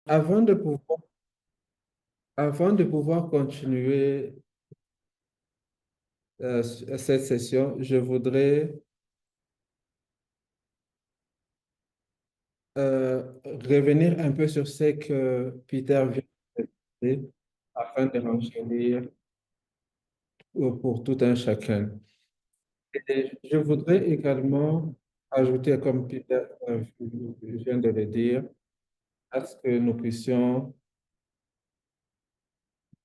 Avant de pouvoir, avant de pouvoir continuer cette session, je voudrais revenir un peu sur ce que Peter vient de dire afin de renchérir pour tout un chacun. Et je voudrais également ajouter, comme Peter vient de le dire, à ce que nous puissions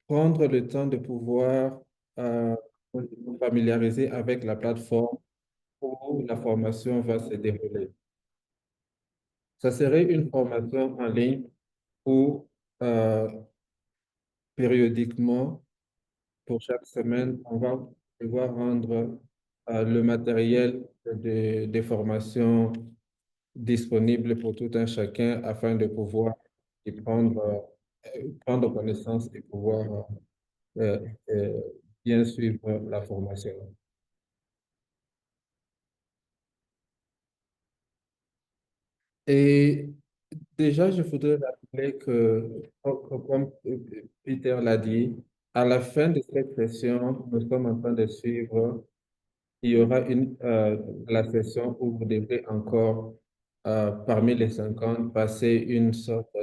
prendre le temps de pouvoir euh, nous familiariser avec la plateforme où la formation va se dérouler. Ça serait une formation en ligne où euh, périodiquement, pour chaque semaine, on va devoir rendre le matériel des formations disponible pour tout un chacun afin de pouvoir y prendre connaissance et pouvoir euh, euh, bien suivre la formation. Et déjà, je voudrais rappeler que, comme Peter l'a dit, à la fin de cette session, nous sommes en train de suivre, il y aura la session où vous devrez encore, parmi les 50, passer une sorte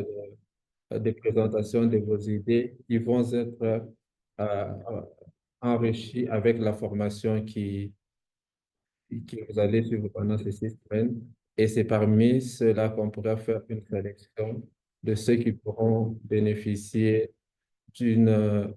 de présentation de vos idées qui vont être euh, enrichies avec la formation que vous allez suivre pendant ces 6 semaines. Et c'est parmi ceux-là qu'on pourra faire une sélection de ceux qui pourront bénéficier d'une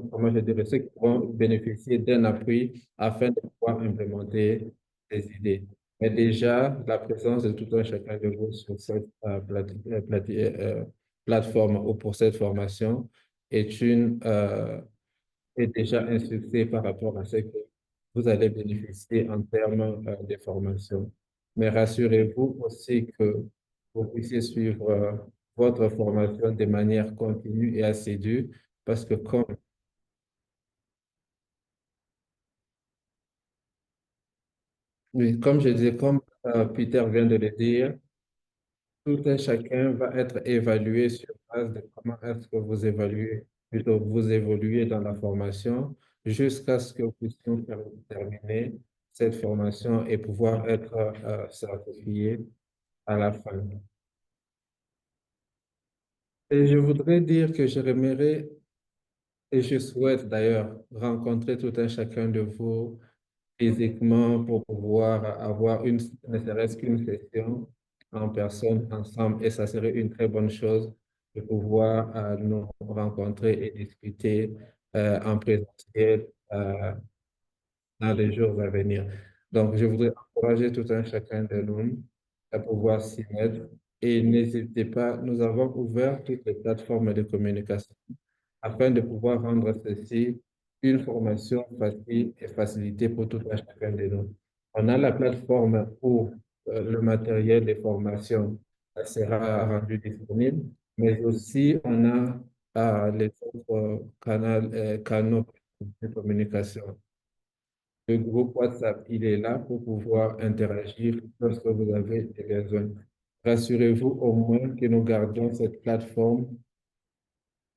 comment je dirais, ceux qui pourront bénéficier d'un appui afin de pouvoir implémenter des idées. Mais déjà, la présence de tout un chacun de vous sur cette plateforme ou pour cette formation est est déjà un succès par rapport à ce que vous allez bénéficier en termes de formation. Mais rassurez-vous aussi que vous puissiez suivre votre formation de manière continue et assidue, parce que oui, comme je disais, comme Peter vient de le dire, tout un chacun va être évalué sur base de comment est-ce que vous évaluez, plutôt vous évoluez dans la formation jusqu'à ce que vous puissiez terminer cette formation et pouvoir être certifié à la fin. Et je voudrais dire que j'aimerais et je souhaite d'ailleurs rencontrer tout un chacun de vous physiquement pour pouvoir avoir ne serait-ce qu'une session en personne ensemble. Et ça serait une très bonne chose de pouvoir nous rencontrer et discuter en présentiel dans les jours à venir. Donc, je voudrais encourager tout un chacun de nous à pouvoir s'y mettre. Et n'hésitez pas, nous avons ouvert toutes les plateformes de communication afin de pouvoir rendre ceci une formation facile et facilitée pour tout un chacun de nous. On a la plateforme où le matériel de formation sera rendu disponible, mais aussi on a les autres canaux de communication. Le groupe WhatsApp, il est là pour pouvoir interagir lorsque vous avez des besoins. Rassurez-vous au moins que nous gardons cette plateforme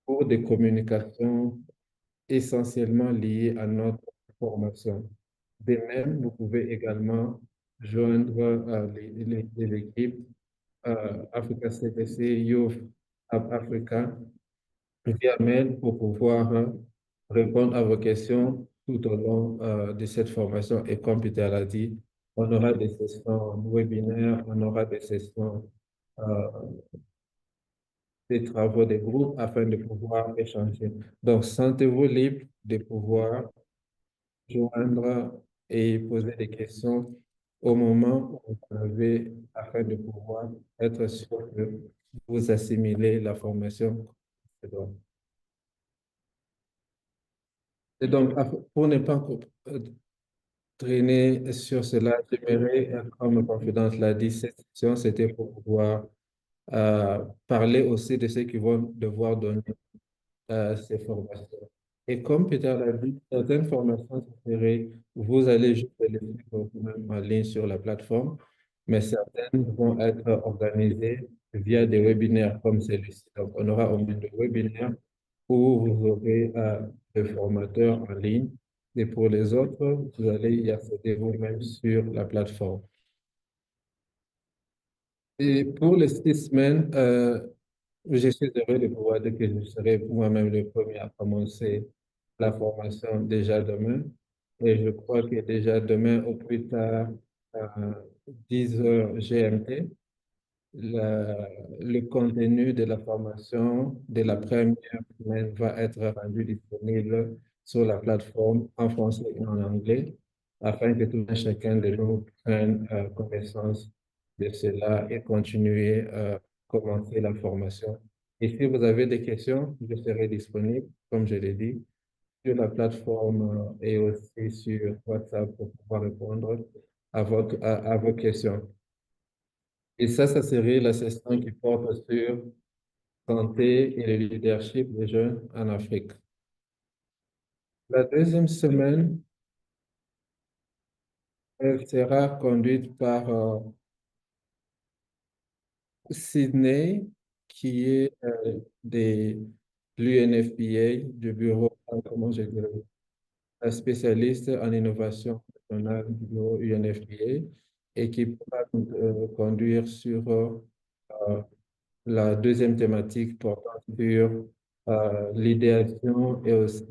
pour des communications essentiellement liées à notre formation. De même, vous pouvez également joindre les équipes Africa CDC, Youth Up Africa via mail pour pouvoir répondre à vos questions tout au long de cette formation. Et comme Peter l'a dit, on aura des sessions webinaires, on aura des sessions, euh, des travaux de groupe afin de pouvoir échanger. Donc, sentez-vous libre de pouvoir joindre et poser des questions au moment où vous avez afin de pouvoir être sûr que vous assimilez la formation. Et donc, pour ne pas euh, traîner sur cela, j'aimerais, comme le confident l'a dit, cette session, c'était pour pouvoir parler aussi de ceux qui vont devoir donner ces formations. Et comme Peter l'a dit, certaines formations vous allez juste les suivre vous-même en ligne sur la plateforme, mais certaines vont être organisées via des webinaires comme celui-ci. Donc, on aura au moins deux webinaires où vous aurez des formateurs en ligne. Et pour les autres, vous allez y accéder vous-même sur la plateforme. Et pour les 6 semaines, je suis heureux de pouvoir dire que je serai moi-même le premier à commencer la formation déjà demain. Et je crois que déjà demain, au plus tard, à 10 heures GMT, le contenu de la formation de la première semaine va être rendu disponible sur la plateforme en français et en anglais, afin que tout un chacun de nous prenne connaissance de cela et continuer à commencer la formation. Et si vous avez des questions, je serai disponible, comme je l'ai dit, sur la plateforme et aussi sur WhatsApp pour pouvoir répondre à vos questions. Et ça serait la session qui porte sur santé et le leadership des jeunes en Afrique. La deuxième semaine, elle sera conduite par Sydney, qui est de l'UNFPA, du bureau, comment je dirais, un spécialiste en innovation nationale du bureau UNFPA, et qui pourra conduire sur la deuxième thématique portant sur l'idéation et aussi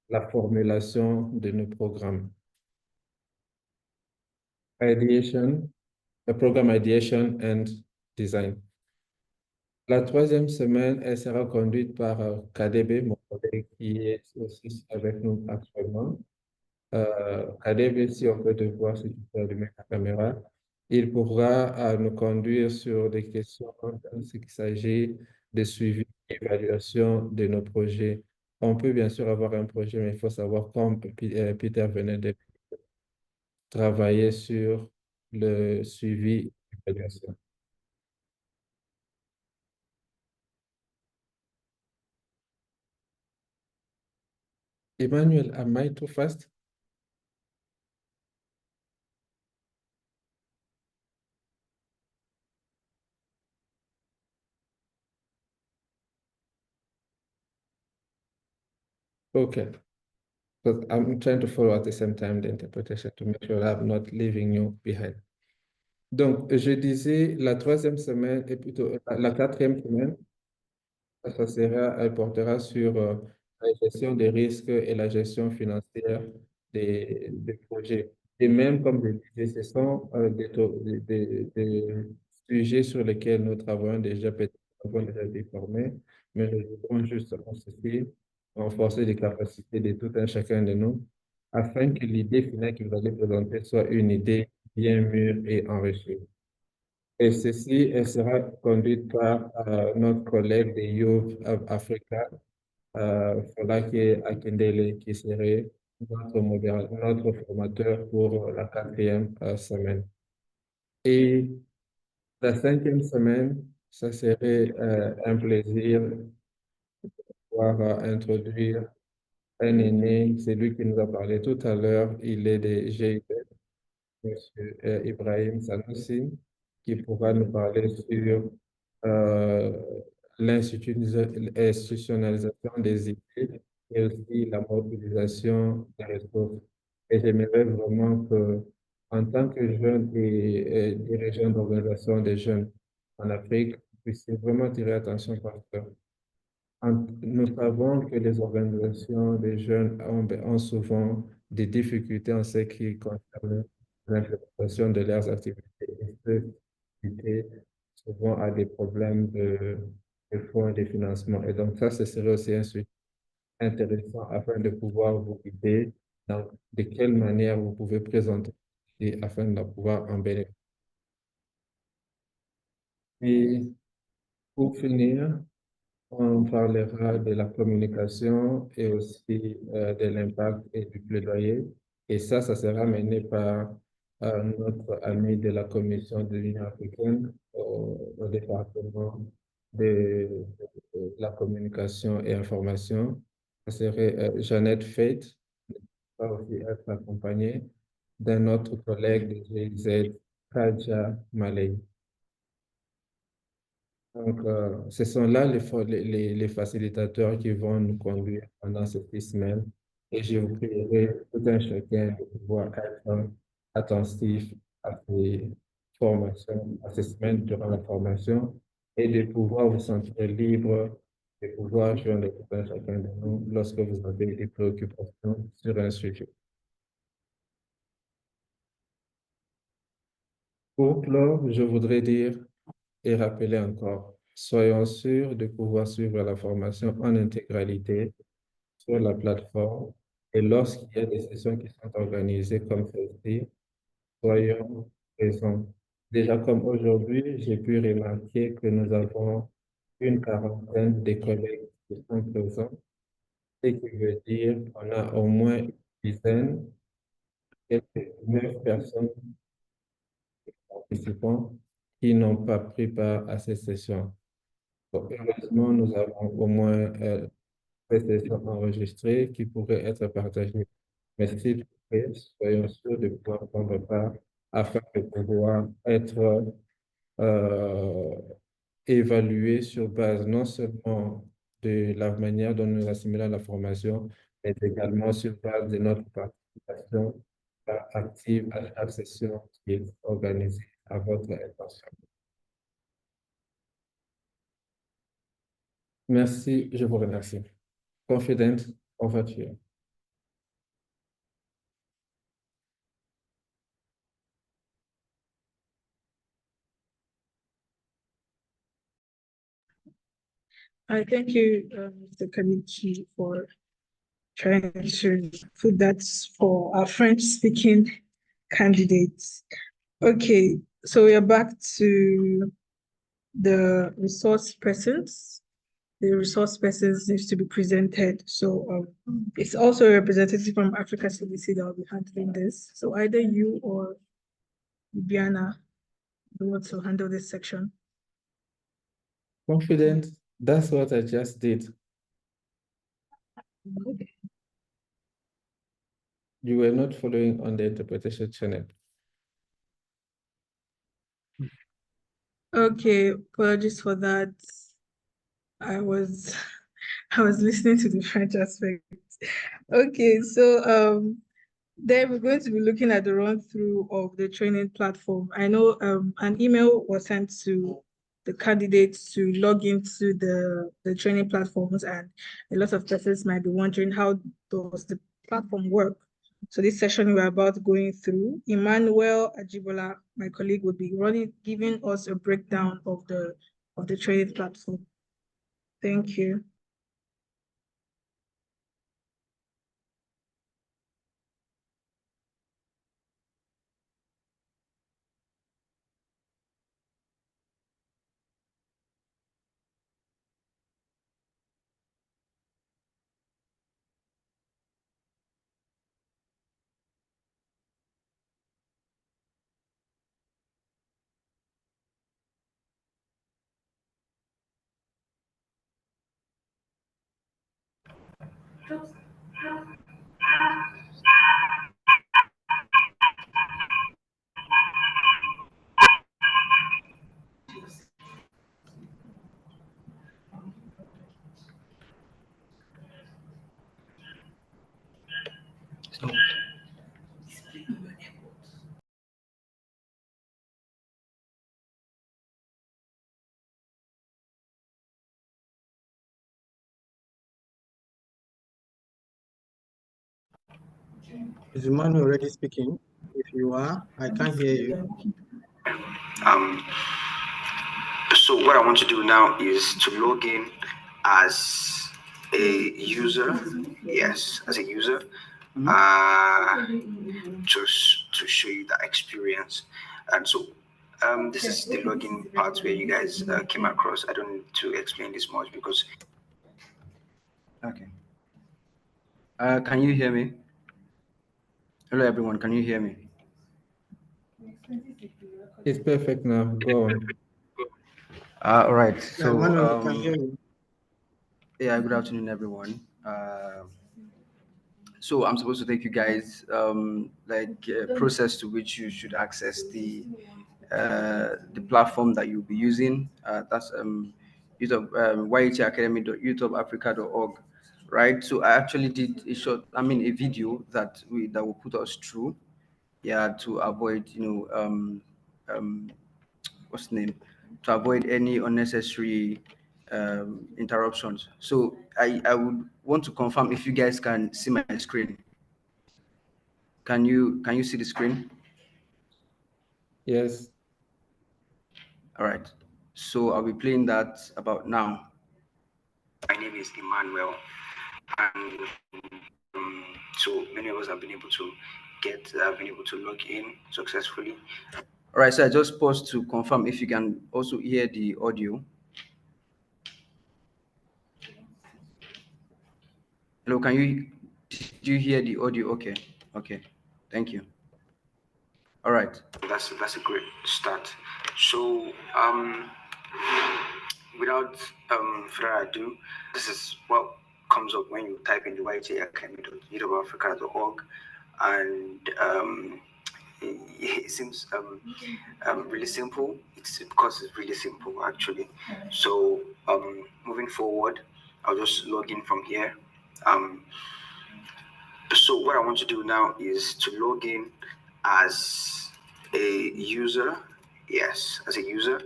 la formulation de nos programmes. Ideation, programme Ideation and Design. La troisième semaine, elle sera conduite par KDB, mon collègue qui est aussi avec nous actuellement. KDB, si on peut te voir, si tu peux allumer la caméra, il pourra nous conduire sur des questions en ce qu'il s'agit de suivi et évaluation de nos projets. On peut bien sûr avoir un projet, mais il faut savoir, comme Peter venait de travailler sur le suivi et l'évaluation. Emmanuel, am I too fast? Okay. But I'm trying to follow at the same time the interpretation to make sure I'm not leaving you behind. Donc, je disais, la troisième semaine, et plutôt la quatrième semaine, ça sera, elle portera sur la gestion des risques et la gestion financière des projets. Et même, comme je disais, ce sont des sujets sur lesquels nous travaillons déjà, peut-être avons déjà été formés, mais nous devons juste aussi renforcer les capacités de tout un chacun de nous afin que l'idée finale qu'il va les présenter soit une idée bien mûre et enrichie. Et ceci, elle sera conduite par notre collègue de Youth Africa, Folake Akindele, qui serait notre formateur pour la quatrième semaine. Et la cinquième semaine, ça serait un plaisir de pouvoir introduire un aîné, c'est lui qui nous a parlé tout à l'heure, il est de GIZ, Monsieur Ibrahim Sanoussi, qui pourra nous parler sur euh, l'institutionnalisation des idées et aussi la mobilisation des ressources. Et j'aimerais vraiment que, en tant que jeune et dirigeant d'organisation des jeunes en Afrique, vous puissiez vraiment tirer attention parce que nous savons que les organisations des jeunes ont souvent des difficultés en ce qui concerne l'implémentation de leurs activités. Et cette activité souvent a des problèmes de fonds et de financement. Et donc, ça, ce serait aussi un sujet intéressant afin de pouvoir vous guider dans de quelle manière vous pouvez présenter et afin de pouvoir en bénéficier. Et pour finir, on parlera de la communication et aussi de l'impact et du plaidoyer. Et ça sera mené par notre ami de la Commission de l'Union africaine au département de, la communication et information. Ça serait Jeannette Fate, qui va aussi être accompagnée d'un autre collègue de GIZ Raja Malay. Donc, ce sont là les facilitateurs qui vont nous conduire pendant ces 6 semaines. Et je vous prierai tout un chacun de pouvoir être attentif à ces formations, à ces semaines durant la formation et de pouvoir vous sentir libre, de pouvoir joindre tout un chacun de nous lorsque vous avez des préoccupations sur un sujet. Pour clore, je voudrais dire et rappeler encore, soyons sûrs de pouvoir suivre la formation en intégralité sur la plateforme et lorsqu'il y a des sessions qui sont organisées comme celle-ci, soyons présents. Déjà comme aujourd'hui, j'ai pu remarquer que nous avons une quarantaine de collègues qui sont présents, ce qui veut dire qu'on a au moins une dizaine, quelques 9 personnes participants qui n'ont pas pris part à ces sessions. Donc, heureusement, nous avons au moins des sessions enregistrées qui pourraient être partagées. Mais s'il vous plaît, soyons sûrs de pouvoir prendre part afin de pouvoir être euh, évalués sur base non seulement de la manière dont nous assimilons la formation, mais également sur base de notre participation active à chaque session qui est organisée à votre intention. Merci, je vous remercie. Confident over to you. I thank you, Mr. Kaniki, for trying to put that for our French-speaking candidates. Okay, so we are back to the resource persons. The resource persons needs to be presented. So it's also a representative from Africa CDC that will be handling this. So either you or Biana want to handle this section. Confident, that's what I just did. Okay. You were not following on the interpretation channel. Okay, apologies for that. I was listening to the French aspect. Okay, so then we're going to be looking at the run through of the training platform. I know an email was sent to the candidates to log into the training platforms, and a lot of persons might be wondering how does the platform work. So this session we're about going through, Emmanuel Ajibola, my colleague, will be giving us a breakdown of the training platform. Thank you. Is Emmanuel already speaking? If you are, I can't hear you. So what I want to do now is to log in as a user. Yes, as a user. Just to show you the experience. And so this is the login part where you guys came across. I don't need to explain this much because. Okay. Can you hear me? Hello, everyone. Can you hear me? It's perfect now. Go on. All right. So, Emmanuel, I can hear you. yeah, good afternoon, everyone. So I'm supposed to take you guys process to which you should access the platform that you'll be using. That's YouTube, yhealthacademy.youtubeafrica.org, right? So I actually did a video that will put us through, to avoid what's the name, to avoid any unnecessary interruptions. So I would want to confirm if you guys can see my screen. Can you see the screen? Yes. All right. So I'll be playing that about now. My name is Emmanuel, and so many of us have been able to log in successfully. All right. So I just paused to confirm if you can also hear the audio. Hello. Did you hear the audio? Okay. Okay. Thank you. All right. That's a great start. So without further ado, this is what comes up when you type in the YHealth.youtubeafrica.org, and it seems really simple. It's because it's really simple actually. So moving forward, I'll just log in from here. So what I want to do now is to log in as a user. Yes, as a user.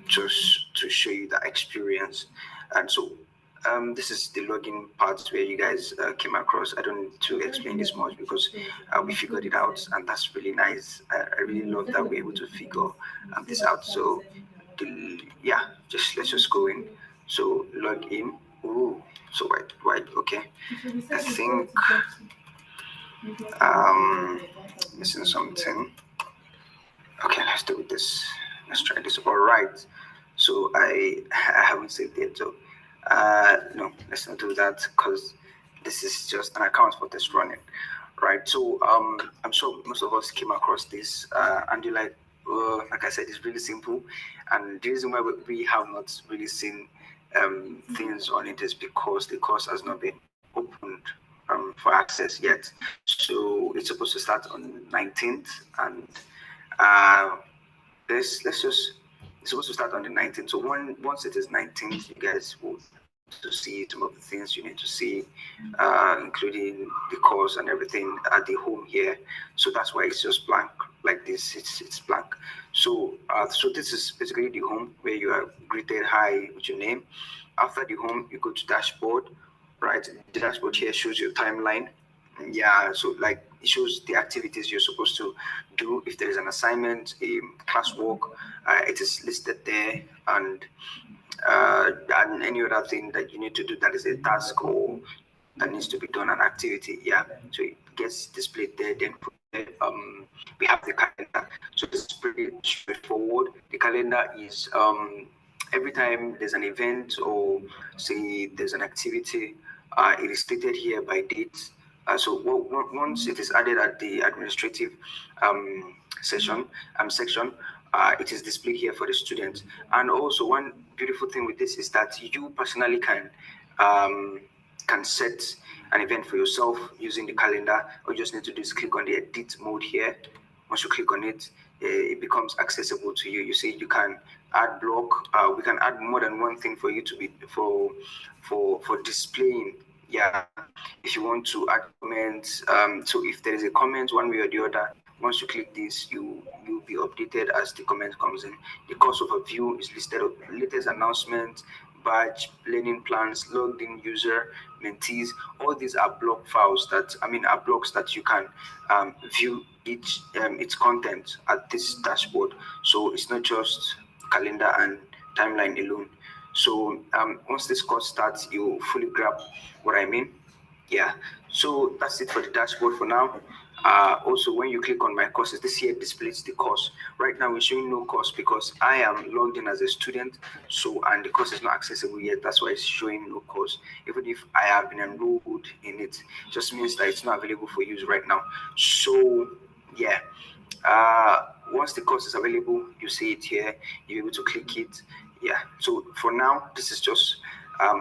Just to show you the experience. And so this is the login part where you guys came across. I don't need to explain this much because we figured it out, and that's really nice. I really love that we're able to figure this out. So let's just go in. So log in. Ooh, so right, okay. I think missing something. Okay, let's do this. Let's try this. All right. So I haven't saved it. So no, let's not do that because this is just an account for test running, right? So I'm sure most of us came across this, and you're like I said, it's really simple. And the reason why we have not really seen things on it is because the course has not been opened for access yet. So it's supposed to start on 19th, and it's supposed to start on the 19th. So once it is 19th, you guys will to see some of the things you need to see, including the course and everything at the home here. So that's why it's just blank like this. It's blank. So this is basically the home where you are greeted hi with your name. After the home, you go to dashboard, right? The dashboard here shows your timeline. Yeah, so like it shows the activities you're supposed to do. If there is an assignment, a classwork, it is listed there, and any other thing that you need to do that is a task or that needs to be done, an activity. Yeah, so it gets displayed there. Then we have the calendar. So this is pretty straightforward. The calendar is every time there's an event or say there's an activity, it is stated here by date. So once it is added at the administrative section, it is displayed here for the students. And also one beautiful thing with this is that you personally can set an event for yourself using the calendar. All you just need to do is click on the edit mode here. Once you click on it, it becomes accessible to you. You see, you can add block. We can add more than one thing for you to be for displaying. Yeah, if you want to add comments, so if there is a comment one way or the other, once you click this, you'll be updated as the comment comes in. The course overview is listed of latest announcement, badge, learning plans, logged in user, mentees. All these are block files are blocks that you can view its content at this dashboard. So it's not just calendar and timeline alone. So once this course starts, you fully grab what I mean. Yeah, so that's it for the dashboard for now. Also, when you click on my courses, this here displays the course. Right now, we're showing no course because I am logged in as a student, and the course is not accessible yet. That's why it's showing no course. Even if I have been enrolled in it, just means that it's not available for use right now. So, yeah. Once the course is available, you see it here. You're able to click it. Yeah. So for now, this is just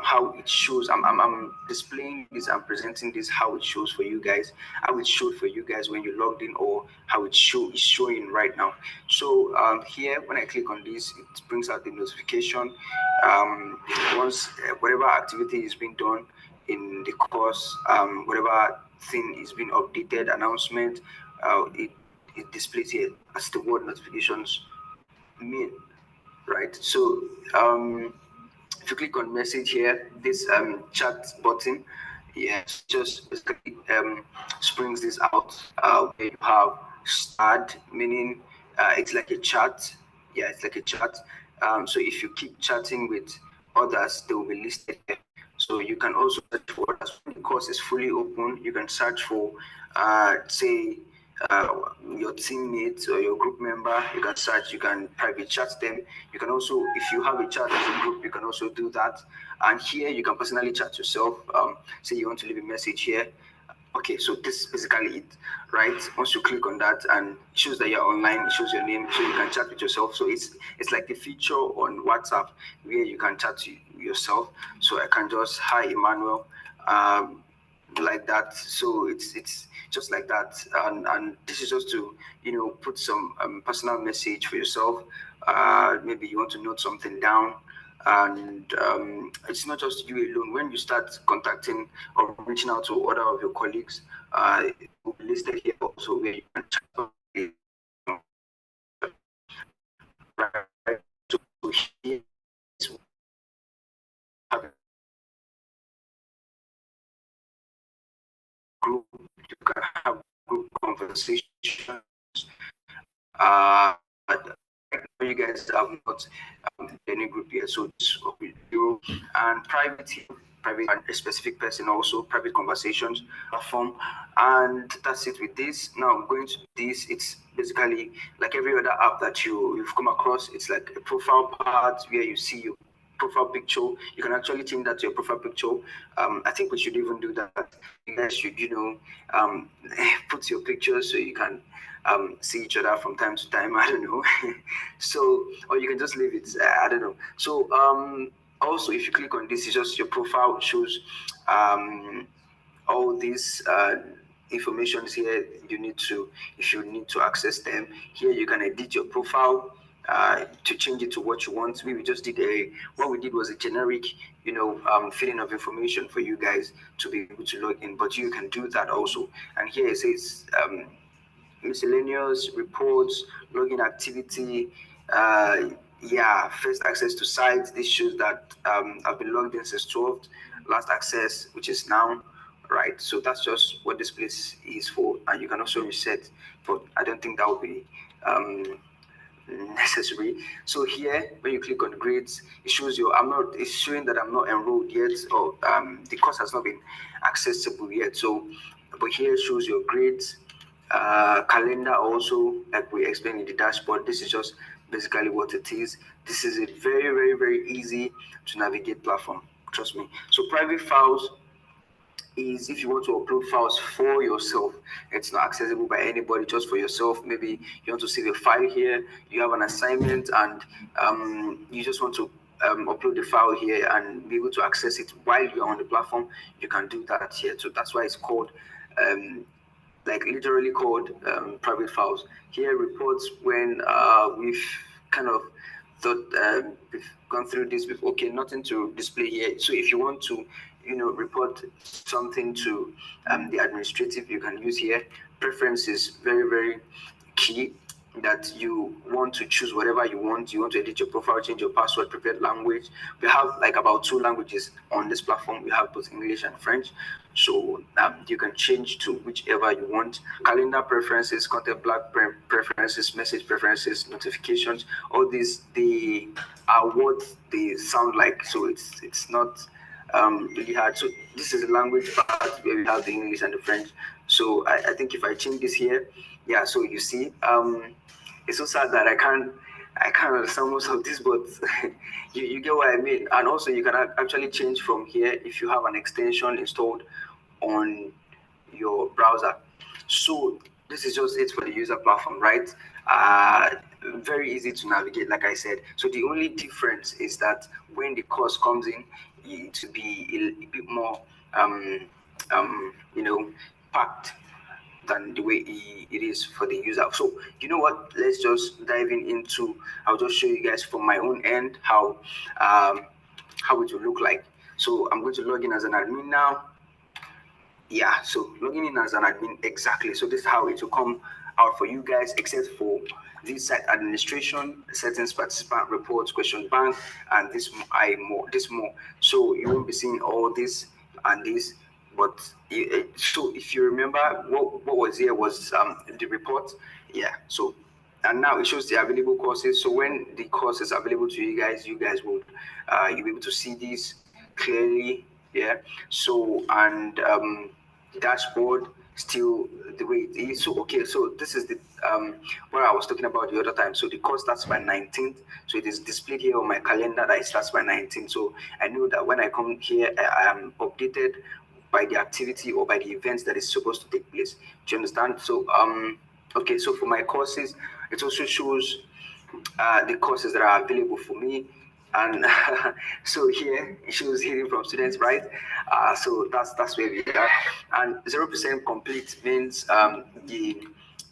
how it shows. I'm displaying this, I'm presenting this, how it shows for you guys, how it showed for you guys when you logged in, or how it is showing right now. So here, when I click on this, it brings out the notification. Once whatever activity is being done in the course, whatever thing is being updated, announcement, it displays here as the word notifications mean, right? So if you click on message here, this chat button, yes, just basically springs this out, where you have start, meaning it's like a chat. Yeah, it's like a chat. So if you keep chatting with others, they will be listed here. So you can also search for others. When the course is fully open, you can search for, say, your teammates or your group member. You can search, you can private chat them. You can also, if you have a chat as a group, you can also do that. And here you can personally chat yourself. Say you want to leave a message here. Okay, so this is basically it, right? Once you click on that and it shows that you're online, it shows your name, so you can chat with yourself. So it's like the feature on WhatsApp where you can chat to yourself. So I can just, hi Emmanuel, like that. So it's just like that, and this is just to put some personal message for yourself. Maybe you want to note something down, and it's not just you alone. When you start contacting or reaching out to other of your colleagues, it will be listed here also where you can chat. Right. So here is group, you can have group conversations. Uh, you guys have not any group yet, so it's you and private and a specific person, also private conversations platform, and that's it with this. Now going to this, it's basically like every other app that you've come across. It's like a profile part where you see your profile picture. You can actually change that to your profile picture. I think we should even do that. You guys should, put your pictures so you can see each other from time to time. I don't know. So, or you can just leave it. I don't know. So, also, if you click on this, it's just your profile shows all these informations here. If you need to access them, here you can edit your profile to change it to what you want. What we did was a generic, filling of information for you guys to be able to log in, but you can do that also. And here it says miscellaneous reports, login activity, first access to sites. This shows that I've been logged in since 12th, last access, which is now, right? So that's just what this place is for. And you can also reset, but I don't think that would be necessary. So here, when you click on grades, it shows you it's showing that I'm not enrolled yet, or the course has not been accessible yet. So, but here shows your grades, calendar also, like we explained in the dashboard. This is just basically what it is. This is a very, very, very easy to navigate platform. Trust me. So private files is if you want to upload files for yourself. It's not accessible by anybody, just for yourself. Maybe you want to save a file here, you have an assignment, and you just want to upload the file here and be able to access it while you're on the platform. You can do that here. So that's why it's called like literally called private files. Here reports when we've kind of thought we've gone through this before. Okay, nothing to display here. So if you want to report something to the administrative, you can use here. Preferences, very, very key, that you want to choose whatever you want. You want to edit your profile, change your password, preferred language. We have like about 2 languages on this platform. We have both English and French. So you can change to whichever you want. Calendar preferences, content block preferences, message preferences, notifications. All these, they are what they sound like. So it's not really hard. So this is the language part where we have the English and the French. So I think if I change this here, yeah. So you see, it's so sad that I can't understand most of this, but you get what I mean. And also you can actually change from here if you have an extension installed on your browser. So this is just it for the user platform, right? Very easy to navigate, like I said. So the only difference is that when the course comes in, it will be a bit more, packed than the way it is for the user. So you know what? Let's just dive into. I'll just show you guys from my own end how it will look like. So I'm going to log in as an admin now. Yeah, so logging in as an admin, exactly. So this is how it will come out for you guys, except for this site administration, settings, participant reports, question bank, and this more. So you won't be seeing all this and this, but so if you remember, what was here was the report. Yeah, so and now it shows the available courses. So when the course is available to you guys would you'll be able to see this clearly. Yeah, so and dashboard still the way it is. So okay, so this is the what I was talking about the other time. So the course starts by 19th, so it is displayed here on my calendar that it starts by 19th. So I know that when I come here, I am updated by the activity or by the events that is supposed to take place. Do you understand? So okay, so for my courses, it also shows the courses that are available for me. And so here it shows hearing from students, right? So that's where we are. And 0% complete means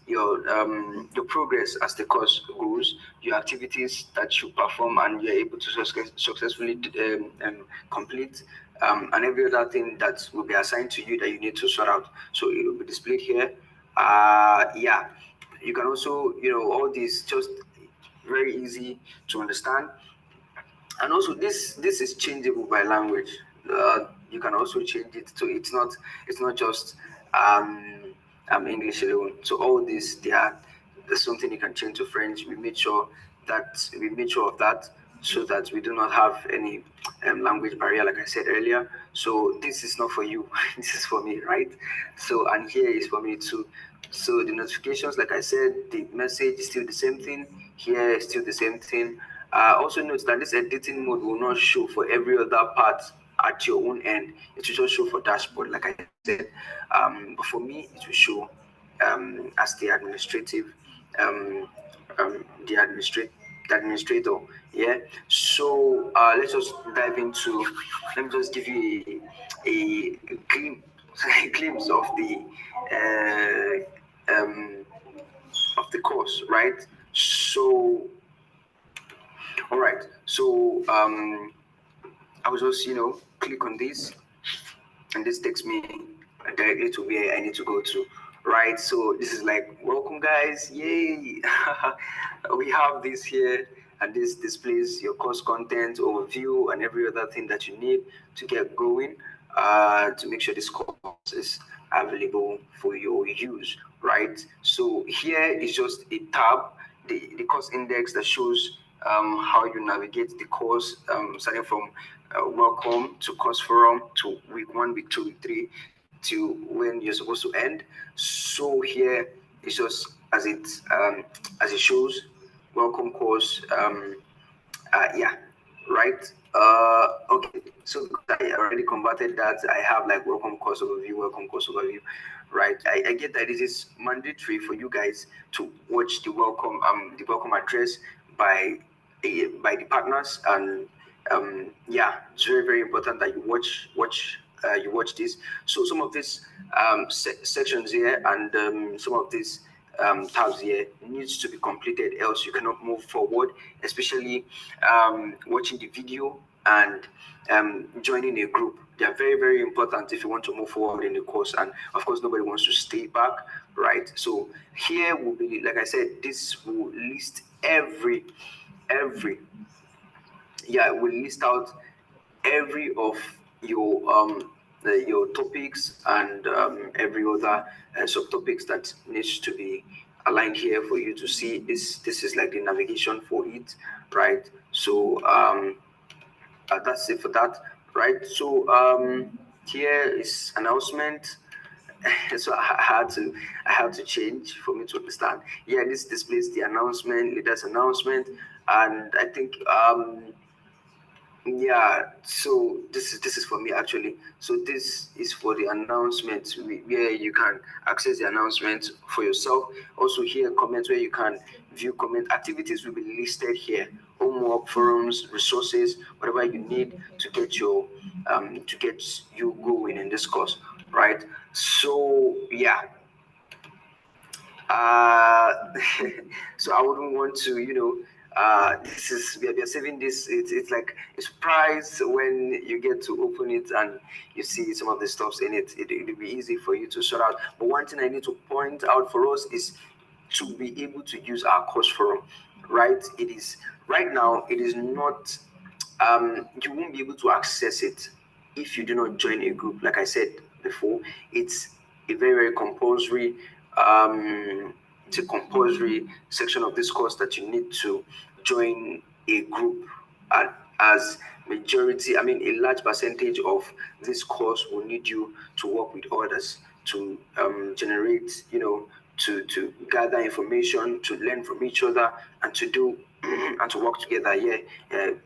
your progress as the course goes, your activities that you perform and you're able to successfully complete, and every other thing that will be assigned to you that you need to sort out. So it will be displayed here. Yeah, you can also, all these just very easy to understand. And also this is changeable by language. You can also change it, so it's not just English alone. So all this, there's something you can change to French. We made sure of that, so that we do not have any language barrier, like I said earlier. So this is not for you. This is for me, right? So and here is for me too. So the notifications, like I said, the message is still the same thing. Here is still the same thing. Also note that this editing mode will not show for every other part at your own end. It will just show for dashboard, like I said. But for me, it will show as the administrative, um, the administrator. Yeah. So let's just dive into. Let me just give you a glimpse, a glimpse of the course, right? So all right. So I will just click on this, and this takes me directly to where I need to go to. Right. So this is like, welcome guys, yay! We have this here, and this displays your course content overview and every other thing that you need to get going, to make sure this course is available for your use. Right. So here is just a tab, the course index that shows how you navigate the course, starting from welcome to course forum to week 1, week 2, week 3 to when you're supposed to end. So here it's just as it shows, welcome course. Yeah, right. Okay, so I already converted that. I have like welcome course overview, right? I get that it is mandatory for you guys to watch the welcome address by the partners, and yeah, it's very, very important that you watch this. So some of these sections here and some of these tabs here needs to be completed, else you cannot move forward, especially watching the video and joining a group. They are very, very important if you want to move forward in the course, and of course nobody wants to stay back, right? So here will be, like I said, this will list every yeah, it will list out every of your topics and every other subtopics that needs to be aligned here for you to see. This is like the navigation for it, right? So that's it for that, right? So here is announcement. So I had to change for me to understand. Yeah, this displays the announcement, leaders announcement, and I think Yeah, so this is for me actually. So this is for the announcements where you can access the announcements for yourself. Also here comments where you can view comment. Activities will be listed here. Homework, forums, resources, whatever you need to get you going in this course, right? So yeah, uh, so I wouldn't want to, this is we are saving this. It's like a surprise when you get to open it and you see some of the stuffs in it. It'll be easy for you to sort out. But one thing I need to point out for us is to be able to use our course forum, right? It is right now. It is not. You won't be able to access it if you do not join a group. Like I said before, it's a very compulsory it's a compulsory section of this course that you need to join a group. As majority, I mean a large percentage of this course will need you to work with others to generate, to gather information, to learn from each other, and to do and to work together. Yeah,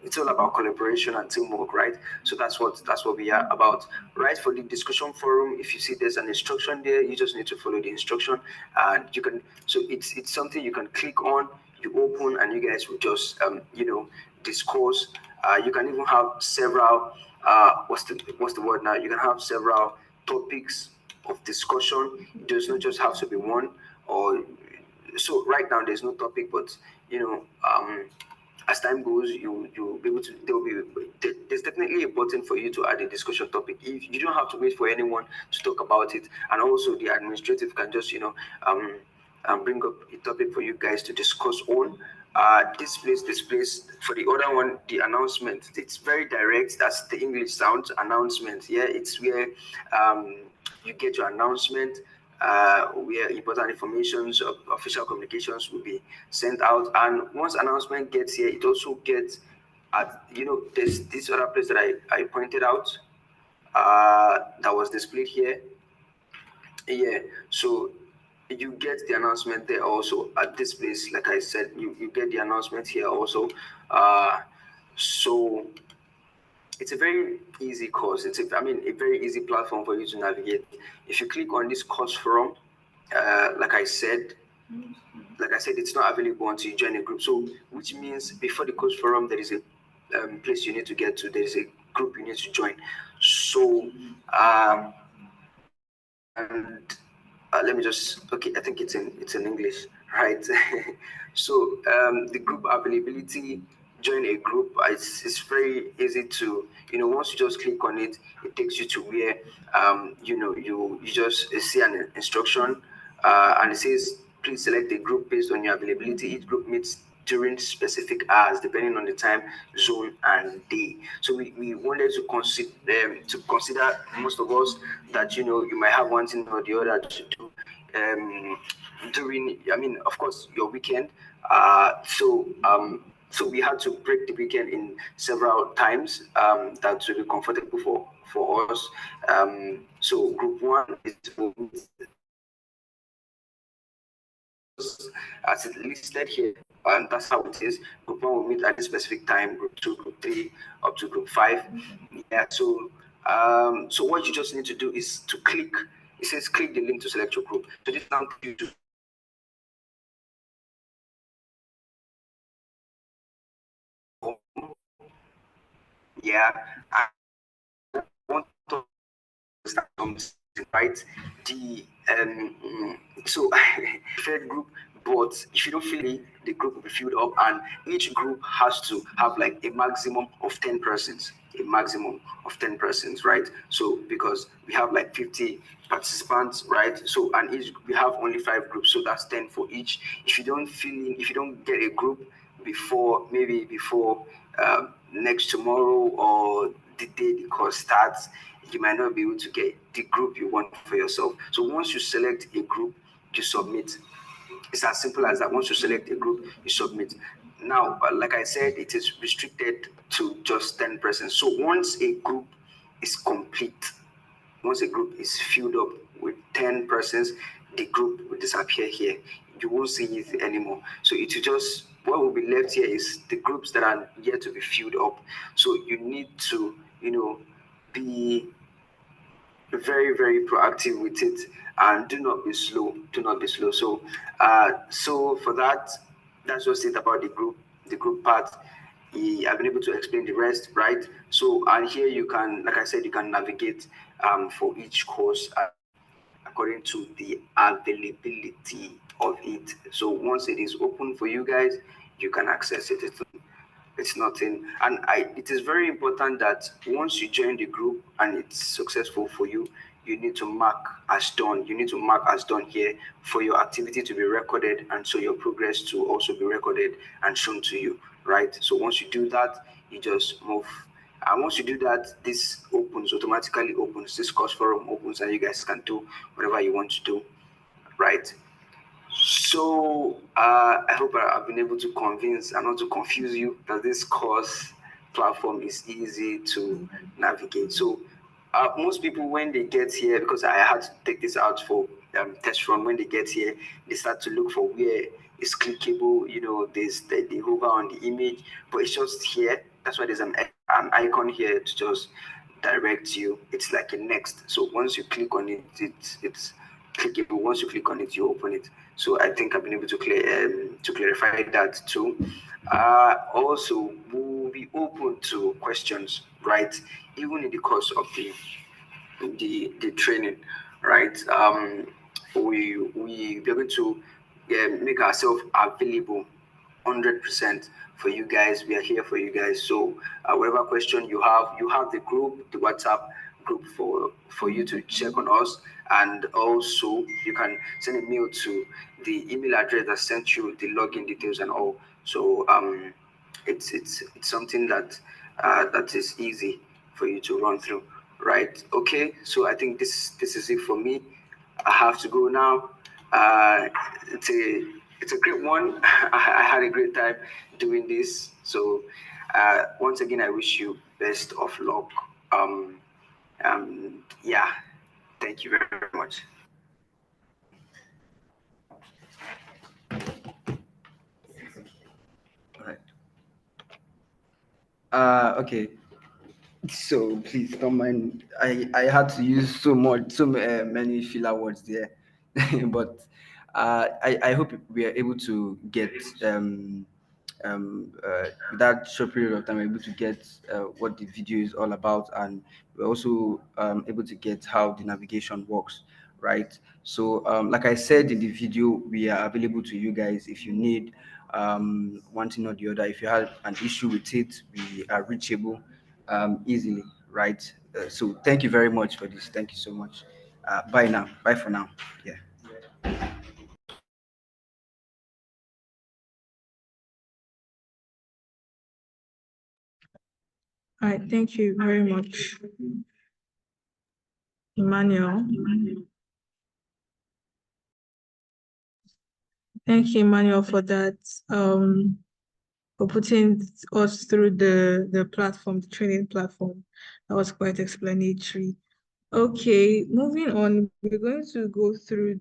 it's all about collaboration and teamwork, right? So that's what we are about, right? For the discussion forum, if you see there's an instruction there, you just need to follow the instruction, and you can. So it's something you can click on, you open, and you guys will just discourse. You can even have several. What's the word now? You can have several topics of discussion. It does not just have to be one. Or so right now there's no topic, but as time goes, you'll be able to. There's definitely a button for you to add a discussion topic. If you don't have to wait for anyone to talk about it, and also the administrative can just bring up a topic for you guys to discuss on. This place for the other one, the announcement. It's very direct. That's the English sound announcement. Yeah, it's where you get your announcement. Where important informations of official communications will be sent out, and once announcement gets here, it also gets at there's this other place that I pointed out that was displayed here. Yeah, so you get the announcement there also at this place. Like I said, you get the announcement here also. So it's a very easy course. A very easy platform for you to navigate. If you click on this course forum, like I said, it's not available until you join a group. So, which means before the course forum, there is a place you need to get to. There is a group you need to join. So, and let me just. Okay, I think it's in English, right? So, the group availability. Join a group. It's very easy to once you just click on it, it takes you to where you just see an instruction, and it says please select a group based on your availability. Each group meets during specific hours depending on the time zone and day. So we wanted to consider most of us that you might have one thing or the other to do during, of course, your weekend. So we had to break the weekend in several times that will be comfortable for us. So group one is as it listed here, and that's how it is. Group one will meet at a specific time. Group two, group three, up to group five. Yeah. So what you just need to do is to click. It says click the link to select your group. So this now you to yeah. I want to start something, right? The so third group, but if you don't fill it, the group will be filled up, and each group has to have like a maximum of 10 persons. A maximum of 10 persons, right? So because we have like 50 participants, right? So and each we have only 5 groups, so that's 10 for each. If you don't get a group before next tomorrow or the day the course starts, you might not be able to get the group you want for yourself. So once you select a group, you submit. It's as simple as that. Once you select a group, you submit. Now, like I said, it is restricted to just 10 persons. So once a group is complete, once a group is filled up with 10 persons, the group will disappear here. You won't see it anymore. So it will just what will be left here is the groups that are yet to be filled up. So you need to, be very, very proactive with it, and do not be slow. Do not be slow. So for that, that's just it about the group part. I've been able to explain the rest, right? So, and here you can, like I said, you can navigate for each course according to the availability of it. So once it is open for you guys, you can access it. It's nothing. And it is very important that once you join the group and it's successful for you, you need to mark as done. You need to mark as done here for your activity to be recorded, and so your progress to also be recorded and shown to you, right? So once you do that, you just move. And once you do that, this automatically opens, this course forum opens, and you guys can do whatever you want to do, right? So I hope I've been able to convince and not to confuse you that this course platform is easy to navigate. So most people, when they get here, because I had to take this out for test run, when they get here, they start to look for where it's clickable. They hover on the image, but it's just here. That's why there's an icon here to just direct you. It's like a next. So once you click on it, it's clickable. Once you click on it, you open it. So I think I've been able to clarify that too. Also, we'll be open to questions, right? Even in the course of the training, right? We are going to make ourselves available 100% for you guys. We are here for you guys. So whatever question you have the group, the WhatsApp group for you to check on us, and also you can send a mail to the email address that sent you the login details and all. So it's something that that is easy for you to run through, right? Okay, so I think this is it for me. I have to go now. Uh, it's a great one. I had a great time doing this. So once again, I wish you best of luck. Yeah, thank you very much. All right. Okay. So please don't mind. I had to use many filler words there, but I hope we are able to get with that short period of time, we're able to get what the video is all about, and we're also able to get how the navigation works, right? So like I said in the video, we are available to you guys if you need one thing or the other. If you have an issue with it, we are reachable easily, right? So thank you very much for this. Thank you so much. Bye now. Bye for now. Yeah. All right, thank you very much, Emmanuel. Thank you, Emmanuel, for that. For putting us through the platform, the training platform. That was quite explanatory. Okay, moving on, we're going to go through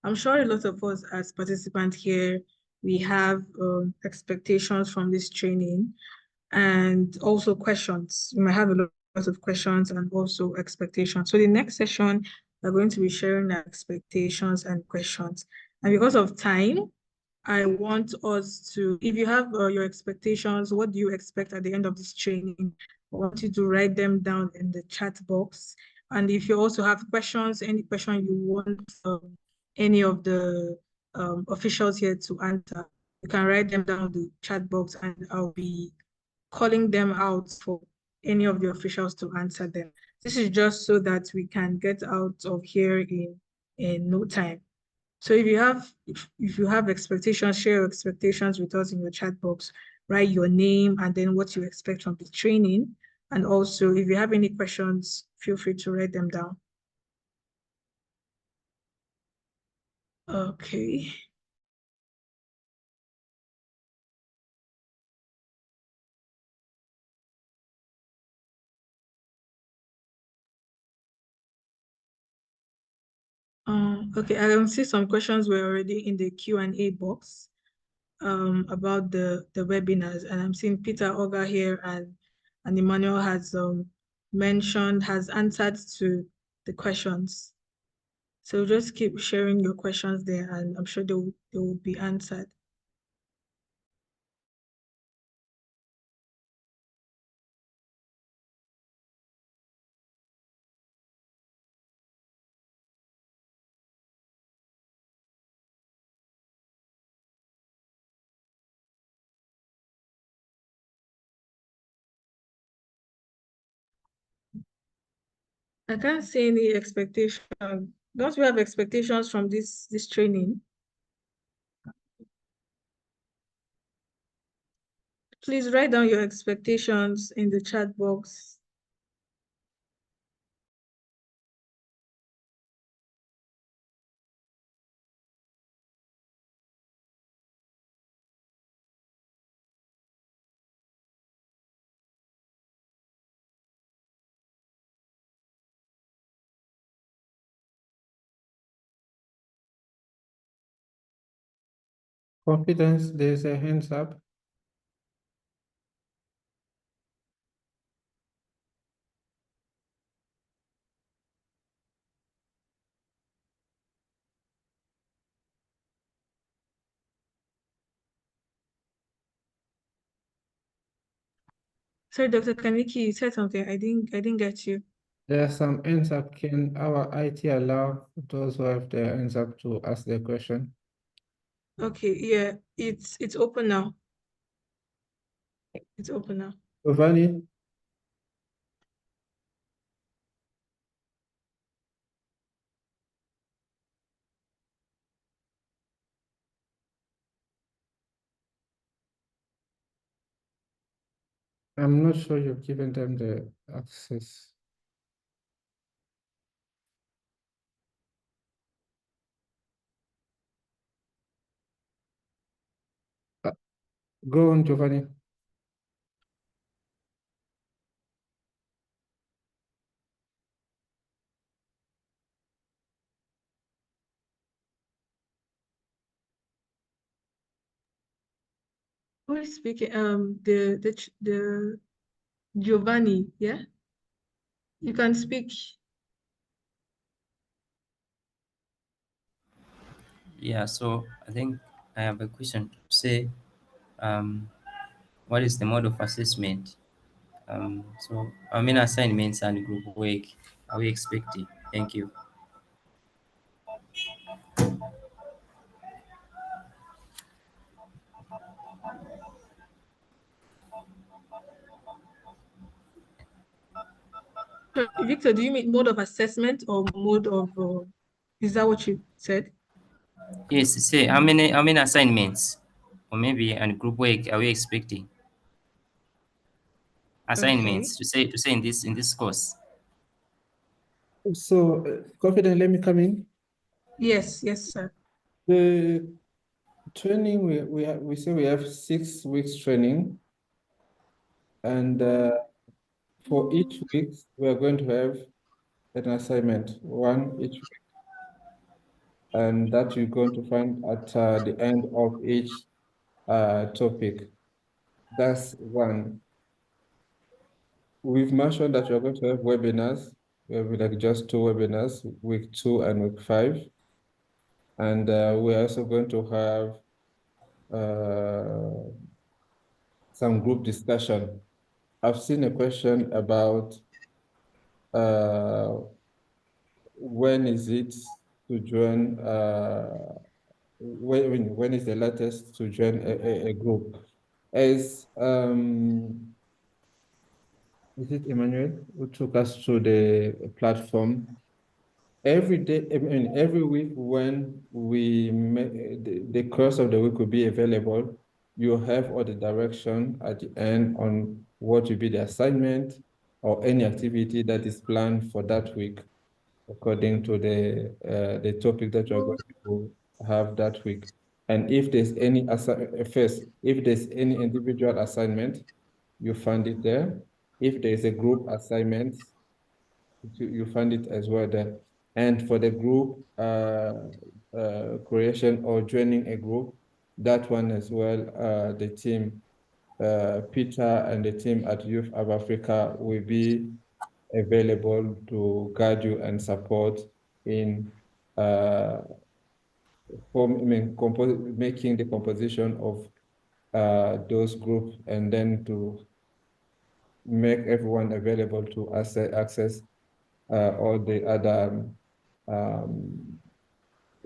I'm sure a lot of us as participants here, we have expectations from this training and also questions. We might have a lot of questions and also expectations. So the next session, we're going to be sharing our expectations and questions. And because of time, I want us to, if you have your expectations, what do you expect at the end of this training? I want you to write them down in the chat box. And if you also have questions, any question you want any of the officials here to answer, you can write them down in the chat box and I'll be calling them out for any of the officials to answer them. This is just so that we can get out of here in no time. So if you have expectations, share your expectations with us in your chat box, write your name and then what you expect from the training. And also if you have any questions, feel free to write them down. Okay. Okay, I can see some questions were already in the Q&A box. about the webinars, and I'm seeing Peter Oga here, and Emmanuel has answered to the questions. So just keep sharing your questions there, and I'm sure they will be answered. I can't see any expectation. Don't we have expectations from this training? Please write down your expectations in the chat box. Confidence, there's a hands up. Sorry, Dr. Kaniki, you said something. I didn't get you. There are some hands up. Can our IT allow those who have their hands up to ask their question? Okay, yeah, it's open now. It's open now. Giovanni? I'm not sure you've given them the access. Go on, Giovanni. Who is speaking? The Giovanni, yeah? You can speak. Yeah, so I think I have a question to say, what is the mode of assessment? So I mean assignments and group work are we expecting? Thank you. Victor, do you mean mode of assessment or mode of, is that what you said? Yes, say how many assignments or maybe and group work are we expecting? Okay. Assignments to say in this course. So, Confident, let me come in. Yes, sir. The training, we say we have 6 weeks training, and for each week, we are going to have an assignment, one each week, and that you're going to find at the end of each topic. That's one. We've mentioned that you're going to have webinars. We have like just 2 webinars, week 2 and week 5. And we're also going to have some group discussion. I've seen a question about when is it to join, when is the latest to join a group? As is it Emmanuel who took us through the platform? Every day, I mean, every week when we make the course of the week will be available, you have all the direction at the end on what will be the assignment or any activity that is planned for that week, according to the topic that you're going to have that week. And if there's any first, if there's any individual assignment, you find it there. If there's a group assignment, you find it as well there. And for the group creation or joining a group, that one as well, the team, Peter and the team at Youth of Africa will be available to guide you and support in making the composition of those groups, and then to make everyone available to access all the other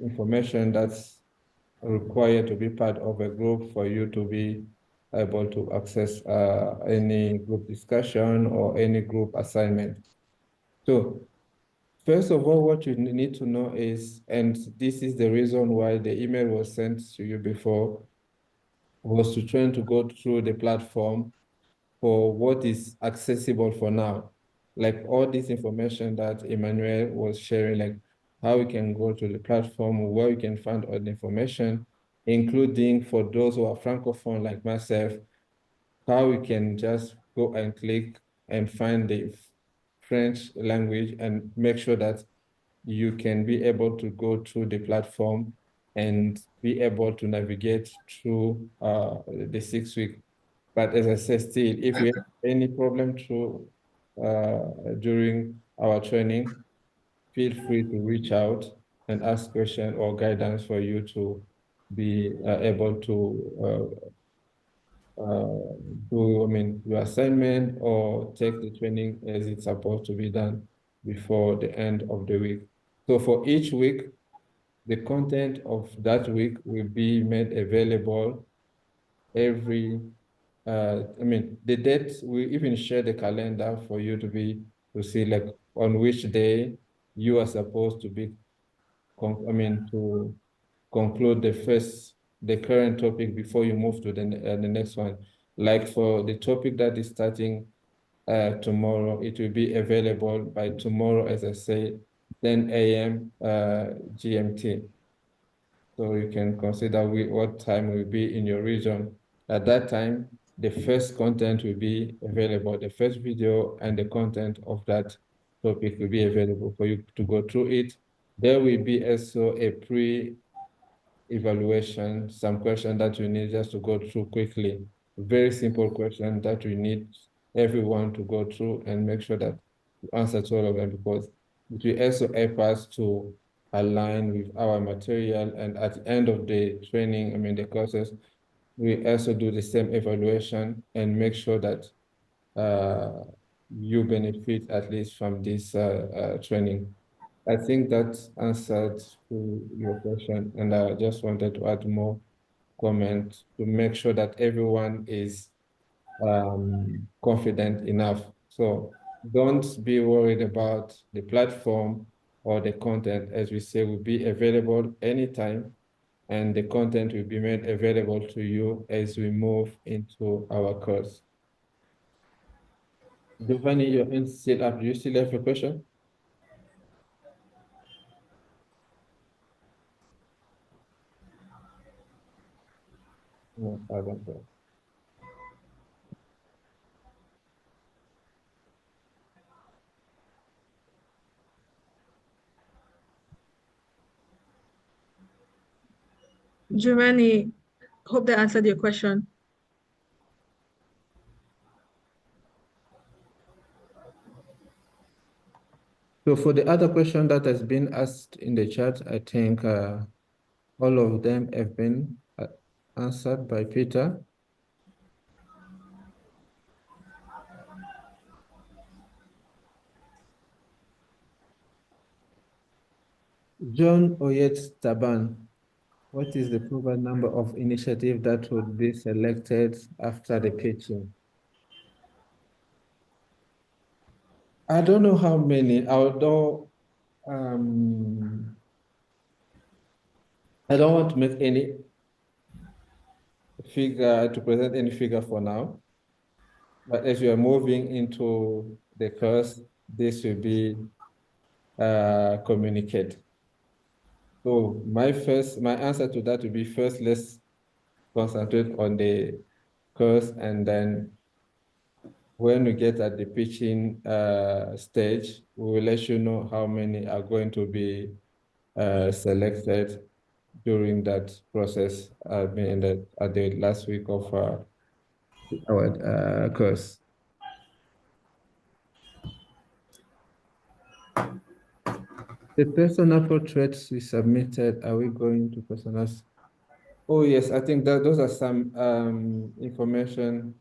information that's required to be part of a group for you to be able to access any group discussion or any group assignment. So first of all, what you need to know is, and this is the reason why the email was sent to you before, was to try to go through the platform for what is accessible for now. Like all this information that Emmanuel was sharing, like how we can go to the platform, where we can find all the information, including for those who are Francophone like myself, how we can just go and click and find the French language and make sure that you can be able to go through the platform and be able to navigate through the 6 week. But as I said, still, if you have any problem through during our training, feel free to reach out and ask questions or guidance for you to be able to do, your assignment or take the training as it's supposed to be done before the end of the week. So for each week, the content of that week will be made available every, the dates, we even share the calendar for you to see like on which day you are supposed to be, to conclude the current topic before you move to the next one. Like for the topic that is starting tomorrow, it will be available by tomorrow, as I say, 10 a.m. GMT. So you can consider what time will be in your region. At that time, the first content will be available. The first video and the content of that topic will be available for you to go through it. There will be also a pre-evaluation, some questions that you need just to go through quickly. Very simple question that we need everyone to go through and make sure that you answer to all of them, because it will also help us to align with our material. And at the end of the training, the courses, we also do the same evaluation and make sure that you benefit at least from this training. I think that answered to your question, and I just wanted to add more comment to make sure that everyone is confident enough. So don't be worried about the platform or the content. As we say, will be available anytime, and the content will be made available to you as we move into our course. Giovanni, your hand still up. Do you still have a question? No, I don't know. Giovanni, hope that answered your question. So for the other question that has been asked in the chat, I think all of them have been answered by Peter. John Oyet Taban, what is the proven number of initiatives that would be selected after the pitching? I don't know how many, although I don't want to make any figure, to present any figure for now. But as we are moving into the course, this will be communicated. So my answer to that will be, first, let's concentrate on the course, and then when we get at the pitching stage, we will let you know how many are going to be selected. during that process, I mean, at the last week of our course. The personal portraits we submitted, are we going to personalize? Oh, yes, I think that those are some information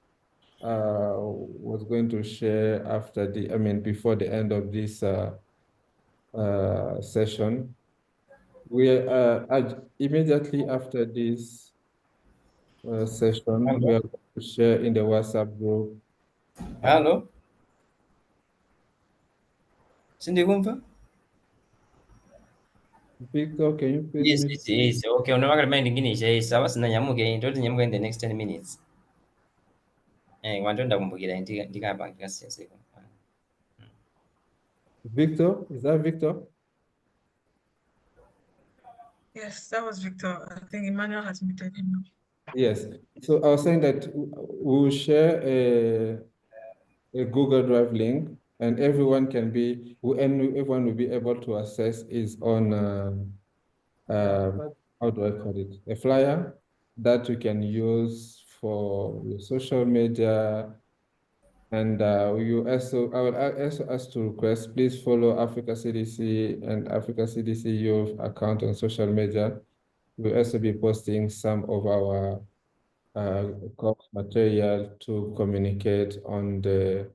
was going to share after before the end of this session. We immediately after this session, we are going to share in the WhatsApp group. Hello? Sindikumva? Victor, can you please Yes, mute? it is. Okay, unawaka mind ingine ishaisa basi nanyamuke ndoti nyamuka in the next 10 minutes. Kwanto ndakumbukira ndikapanga senseko. Victor, is that Victor? Yes, that was Victor. I think Emmanuel has muted him now. Yes. So I was saying that we will share a Google Drive link, and everyone everyone will be able to access is on how do I call it? A flyer that you can use for your social media. And I will also ask to request, please follow Africa CDC and Africa CDC Youth account on social media. We'll also be posting some of our course material to communicate on the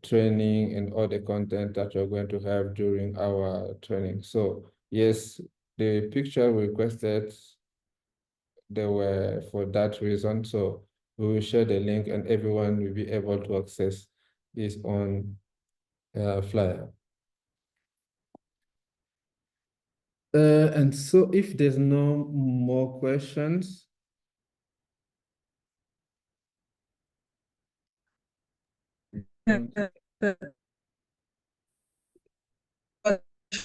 training and all the content that we're going to have during our training. So yes, the picture we requested, they were for that reason. So we will share the link and everyone will be able to access this on flyer. And so if there's no more questions,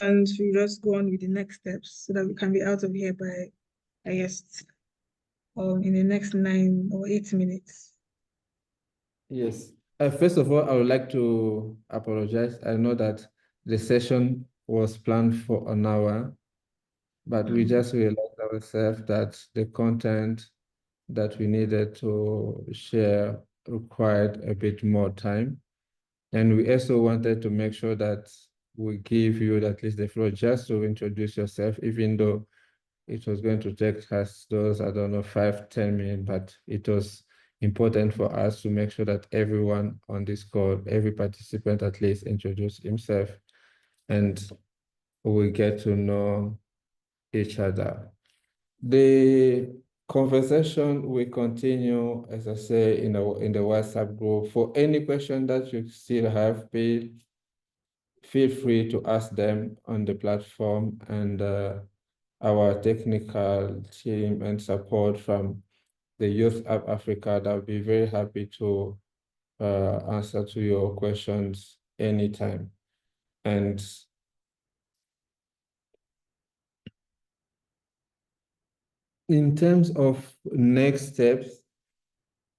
And we just go on with the next steps so that we can be out of here by, I guess, in the next 9 or 8 minutes. yes. First of all, I would like to apologize. I know that the session was planned for an hour, but we just realized ourselves that the content that we needed to share required a bit more time. And we also wanted to make sure that we give you at least the floor just to introduce yourself, even though it was going to take us those, I don't know, 5-10 minutes, but it was important for us to make sure that everyone on this call, every participant at least introduce himself and we get to know each other. The conversation will continue, as I say, in the WhatsApp group. For any question that you still have, feel free to ask them on the platform, and our technical team and support from the Youth App Africa, that will be very happy to answer to your questions anytime. And in terms of next steps,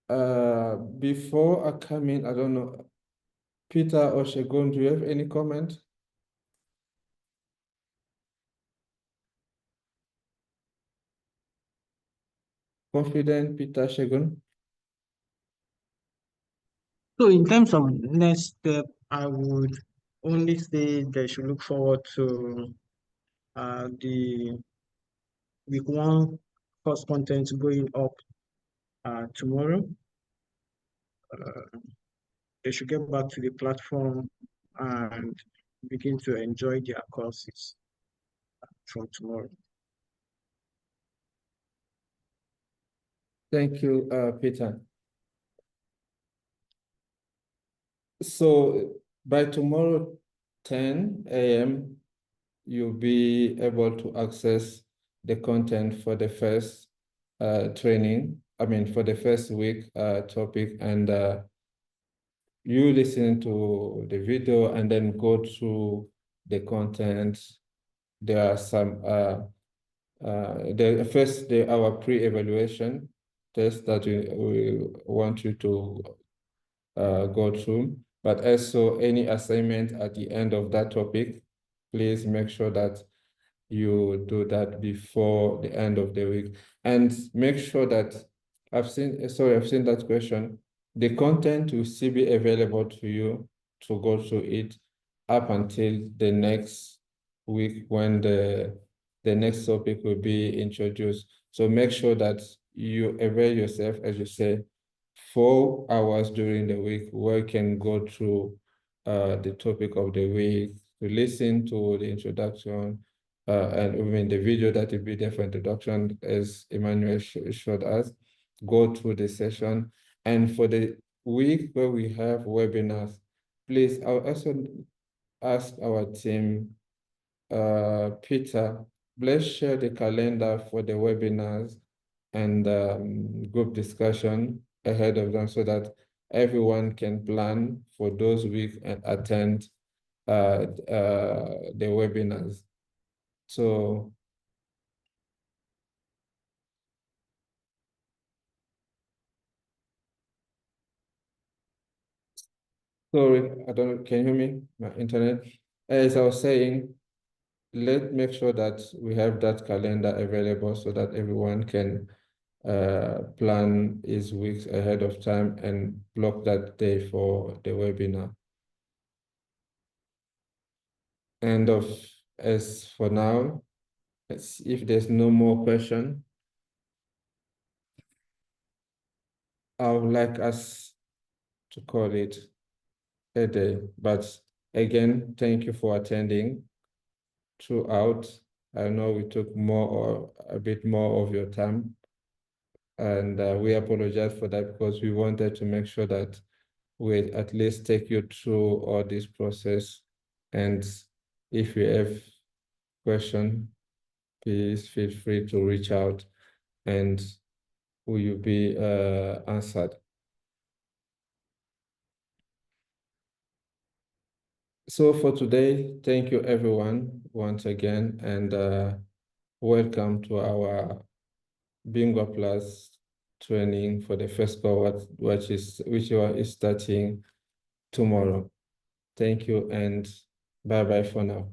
before I come in, I don't know, Peter or Shegun, do you have any comment? Confident, Peter, Shegun? So in terms of next step, I would only say they should look forward to the week 1 course content going up tomorrow. They should get back to the platform and begin to enjoy their courses from tomorrow. Thank you, Peter. So by tomorrow, 10 a.m., you'll be able to access the content for the first training, for the first week topic, and you listen to the video and then go through the content. There are some, our pre-evaluation test that we want you to go through, but also any assignment at the end of that topic, please make sure that you do that before the end of the week. And make sure that I've seen that question. The content will still be available to you to go through it up until the next week when the next topic will be introduced. So make sure that you avail yourself, as you say, 4 hours during the week where you can go through the topic of the week, to listen to the introduction, and even the video that will be there for introduction, as Emmanuel showed us, go through the session. And for the week where we have webinars, please, I'll also ask our team, Peter, let's share the calendar for the webinars and group discussion ahead of them so that everyone can plan for those weeks and attend the webinars. So sorry, I don't know, can you hear me? My internet. As I was saying, let's make sure that we have that calendar available so that everyone can plan his weeks ahead of time and block that day for the webinar. And as for now, if there's no more question, I would like us to call it a day. But again, thank you for attending throughout. I know we took a bit more of your time, and we apologize for that because we wanted to make sure that we at least take you through all this process. And if you have question, please feel free to reach out and will you be answered. So for today, thank you everyone once again, and welcome to our Bingo Plus training for the first cohort, which is starting tomorrow. Thank you and bye-bye for now.